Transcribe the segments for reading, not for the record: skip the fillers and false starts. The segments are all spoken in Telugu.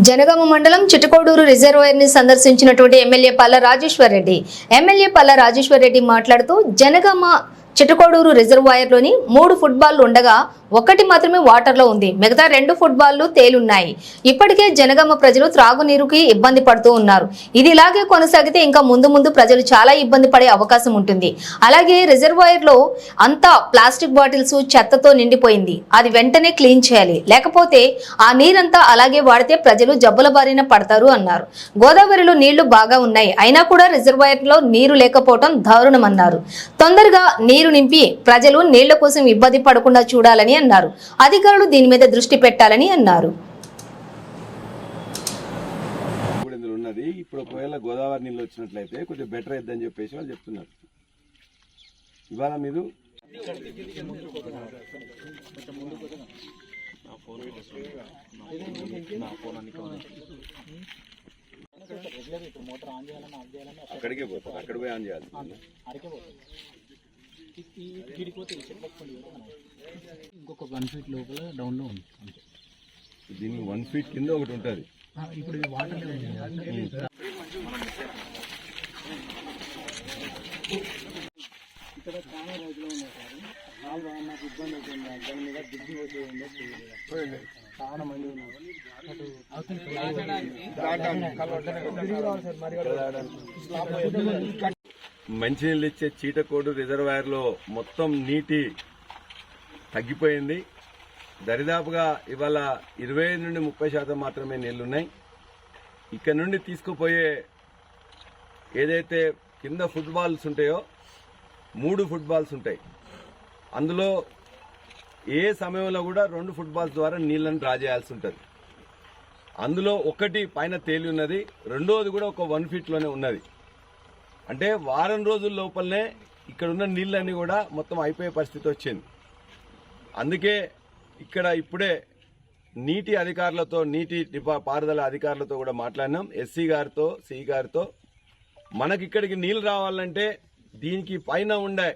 జనగామ మండలం చిట్టకోడూరు రిజర్వాయర్ ని సందర్శించినటువంటి ఎమ్మెల్యే పల్ల రాజేశ్వర్ రెడ్డి మాట్లాడుతూ జనగామ చిట్టకోడూరు రిజర్వాయర్ లోని 3 ఫుట్బాల్లు ఉండగా ఒకటి మాత్రమే వాటర్ లో ఉంది. మిగతా 2 ఫుట్బాల్లు తేలున్నాయి. ఇప్పటికే జనగామ ప్రజలు త్రాగునీరుకి ఇబ్బంది పడుతూ ఉన్నారు. ఇది ఇలాగే కొనసాగితే ఇంకా ముందు ప్రజలు చాలా ఇబ్బంది పడే అవకాశం ఉంటుంది. అలాగే రిజర్వాయర్ లో అంతా ప్లాస్టిక్ బాటిల్స్ చెత్తతో నిండిపోయింది. అది వెంటనే క్లీన్ చేయాలి. లేకపోతే ఆ నీరంతా అలాగే వాడితే ప్రజలు జబ్బుల బారిన పడతారు అన్నారు. గోదావరిలో నీళ్లు బాగా ఉన్నాయి. అయినా కూడా రిజర్వాయర్ లో నీరు లేకపోవడం దారుణమన్నారు. తొందరగా నీరు నింపి ప్రజలు నీళ్ల కోసం ఇబ్బంది పడకుండా చూడాలని అన్నారు. అధికారులు దీని మీద దృష్టి పెట్టాలని అన్నారు. ఇప్పుడు ఒకవేళ గోదావరి నీళ్ళు వచ్చినట్లయితే కొంచెం బెటర్ అయిద్దని చెప్పేసి వాళ్ళు చెప్తున్నారు. ఇవాళ మీరు అక్కడికే పోతారు, అక్కడ పోయి ఆన్ చేయాలి. ఇంకొక 1 ఫీట్ లోపల డౌన్ లో ఉంది. దీనికి 1 ఫీట్ కింద ఒకటి ఉంటుంది. ఇప్పుడు వాటర్ ఇక్కడ చాలా రోజులు ఉన్నాయి సార్. నాకు ఇబ్బంది అవుతుంది. దాని మీద దిగ్గు చాలా మంది ఉన్నారు. మంచినీళ్ళు ఇచ్చే చీటకోడు రిజర్వాయర్ లో మొత్తం నీటి తగ్గిపోయింది. దరిదాపుగా ఇవాళ 25 నుండి 30% మాత్రమే నీళ్లున్నాయి. ఇక్కడ నుండి తీసుకుపోయే ఏదైతే కింద ఫుట్బాల్స్ ఉంటాయో 3 ఫుట్బాల్స్ ఉంటాయి. అందులో ఏ సమయంలో కూడా 2 ఫుట్బాల్స్ ద్వారా నీళ్లను డ్రా చేయాల్సి ఉంటుంది. అందులో ఒకటి పైన తేలి ఉన్నది, రెండోది కూడా ఒక 1 ఫీట్ లోనే ఉన్నది. అంటే వారం రోజుల లోపలనే ఇక్కడ ఉన్న నీళ్ళన్నీ కూడా మొత్తం అయిపోయే పరిస్థితి వచ్చింది. అందుకే ఇక్కడ ఇప్పుడే నీటి అధికారులతో, నీటి పారుదల అధికారులతో కూడా మాట్లాడినాం. ఎస్సీ గారితో, సిఈ గారితో మనకి ఇక్కడికి నీళ్లు రావాలంటే దీనికి పైన ఉండే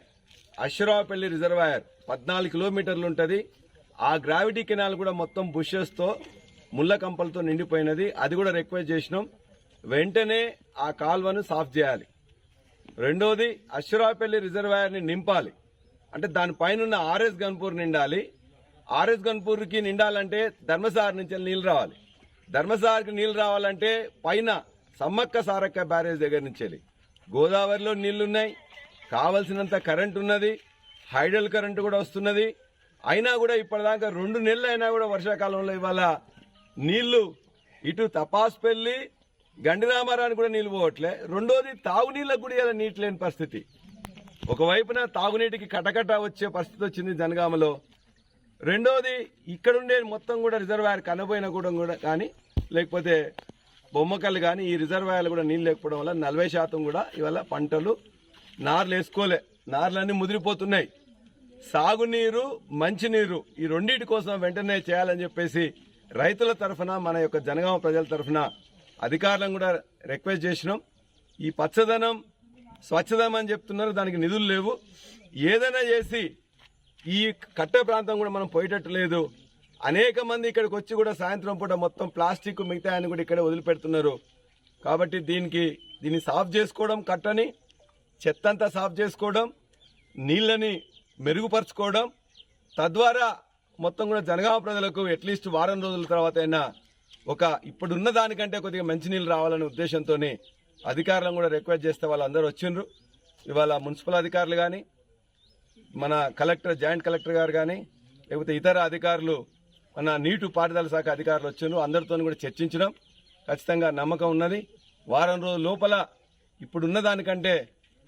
అశ్వరావుపల్లి రిజర్వాయర్ 14 కిలోమీటర్లు ఉంటుంది. ఆ గ్రావిటీ కెనాల్ కూడా మొత్తం బుషెస్తో, ముళ్ళ కంపలతో నిండిపోయినది. అది కూడా రిక్వెస్ట్ చేసినాం, వెంటనే ఆ కాల్వను సాఫ్ చేయాలి. రెండోది అశ్వరావుపల్లి రిజర్వాయర్ ని నింపాలి. అంటే దానిపైన ఆర్ఎస్ గన్పూర్ నిండాలి. ఆర్ఎస్ గన్పూర్కి నిండాలంటే ధర్మసాగర్ నుంచి నీళ్లు రావాలి. ధర్మసాగర్కి నీళ్లు రావాలంటే పైన సమ్మక్క సారక్క బ్యారేజ్ దగ్గర నుంచి గోదావరిలో నీళ్లున్నాయి, కావలసినంత కరెంట్ ఉన్నది, హైడల్ కరెంటు కూడా వస్తున్నది. అయినా కూడా ఇప్పటిదాకా 2 నెలలు అయినా కూడా వర్షాకాలంలో ఇవాళ నీళ్లు ఇటు తపాస్పల్లి, గండిరామారానికి కూడా నీళ్లు పోవట్లే. రెండోది తాగునీళ్ళకు కూడా ఇలా నీటి లేని పరిస్థితి. ఒకవైపున తాగునీటికి కటకట వచ్చే పరిస్థితి వచ్చింది జనగామలో. రెండోది ఇక్కడుండే మొత్తం కూడా రిజర్వాయర్ కనబోయిన కూడా కానీ, లేకపోతే బొమ్మకల్లు కానీ ఈ రిజర్వాయర్లు కూడా నీళ్ళు లేకపోవడం వల్ల 40% కూడా ఇవాళ పంటలు నార్లు వేసుకోలే, నార్లన్నీ ముదిరిపోతున్నాయి. సాగునీరు, మంచినీరు ఈ రెండింటి కోసం వెంటనే చేయాలని చెప్పేసి రైతుల తరఫున, మన యొక్క జనగామ ప్రజల తరఫున అధికారులను కూడా రిక్వెస్ట్ చేసినాం. ఈ పచ్చదనం, స్వచ్ఛదనం అని చెప్తున్నారు, దానికి నిధులు లేవు. ఏదైనా చేసి ఈ కట్ట ప్రాంతం కూడా మనం పోయేటట్టు లేదు. అనేక మంది ఇక్కడికి వచ్చి కూడా సాయంత్రం పూట మొత్తం ప్లాస్టిక్ మిగతా అని కూడా ఇక్కడే వదిలిపెడుతున్నారు. కాబట్టి దీన్ని సాఫ్ చేసుకోవడం, కట్టని చెత్తంతా సాఫ్ చేసుకోవడం, నీళ్ళని మెరుగుపరచుకోవడం, తద్వారా మొత్తం కూడా జనగామ ప్రజలకు అట్లీస్ట్ వారం రోజుల తర్వాత అయినా ఇప్పుడున్న దానికంటే కొద్దిగా మంచినీళ్ళు రావాలనే ఉద్దేశంతో అధికారులను కూడా రిక్వెస్ట్ చేస్తే వాళ్ళందరూ వచ్చిండ్రు. ఇవాళ మున్సిపల్ అధికారులు కానీ, మన కలెక్టర్, జాయింట్ కలెక్టర్ గారు కానీ, లేకపోతే ఇతర అధికారులు, మన నీటి పారుదల శాఖ అధికారులు వచ్చిండ్రు. అందరితో కూడా చర్చించడం ఖచ్చితంగా నమ్మకం ఉన్నది. వారం రోజుల లోపల ఇప్పుడున్న దానికంటే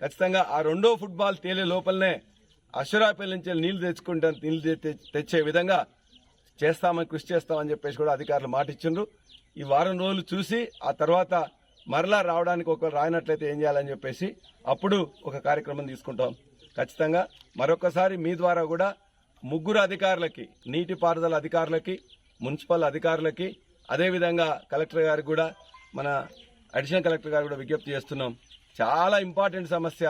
ఖచ్చితంగా ఆ 2వ ఫుట్బాల్ తేలే లోపలనే అశ్వరాపల్లి నుంచి నీళ్లు తెచ్చే విధంగా కృషి చేస్తామని చెప్పేసి కూడా అధికారులు మాట ఇచ్చిండ్రు. ఈ వారం రోజులు చూసి ఆ తర్వాత మరలా రావడానికి ఒకరు రాయినట్లయితే ఏం చేయాలని చెప్పేసి అప్పుడు ఒక కార్యక్రమం తీసుకుంటాం. ఖచ్చితంగా మరొకసారి మీ ద్వారా కూడా 3 అధికారులకి, నీటి పారుదల అధికారులకి, మున్సిపల్ అధికారులకి, అదేవిధంగా కలెక్టర్ గారికి కూడా, మన అడిషనల్ కలెక్టర్ గారు కూడా విజ్ఞప్తి చేస్తున్నాం. చాలా ఇంపార్టెంట్ సమస్య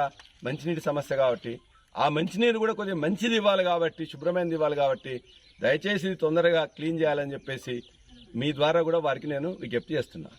మంచినీటి సమస్య కాబట్టి, ఆ మంచినీరు కూడా కొంచెం మంచిది ఇవ్వాలి కాబట్టి, శుభ్రమైనది ఇవ్వాలి కాబట్టి దయచేసి తొందరగా క్లీన్ చేయాలని చెప్పేసి మీ ద్వారా కూడా వారికి నేను విజ్ఞప్తి చేస్తున్నా.